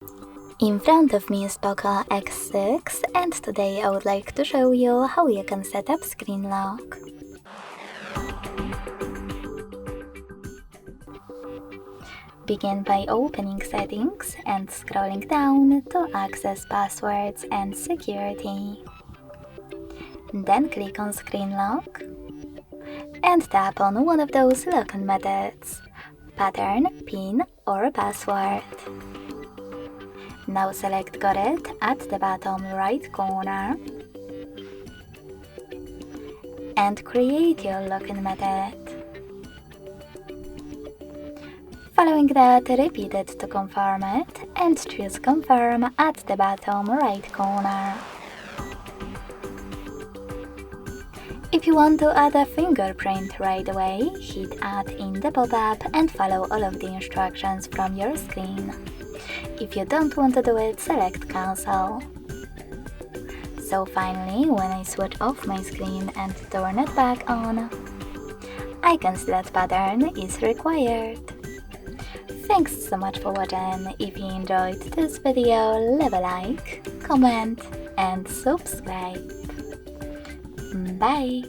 In front of me is POCO X6 and today I would like to show you how you can set up screen lock. Begin by opening settings and scrolling down to access passwords and security. Then click on screen lock and tap on one of those login methods: pattern, PIN or password. Now select Got It at the bottom right corner and create your login method. Following that, repeat it to confirm it and choose Confirm at the bottom right corner. If you want to add a fingerprint right away, hit Add in the pop-up and follow all of the instructions from your screen. If you don't want to do it, select Cancel. So finally, when I switch off my screen and turn it back on, I can see that pattern is required. Thanks so much for watching. If you enjoyed this video, leave a like, comment and subscribe. Bye!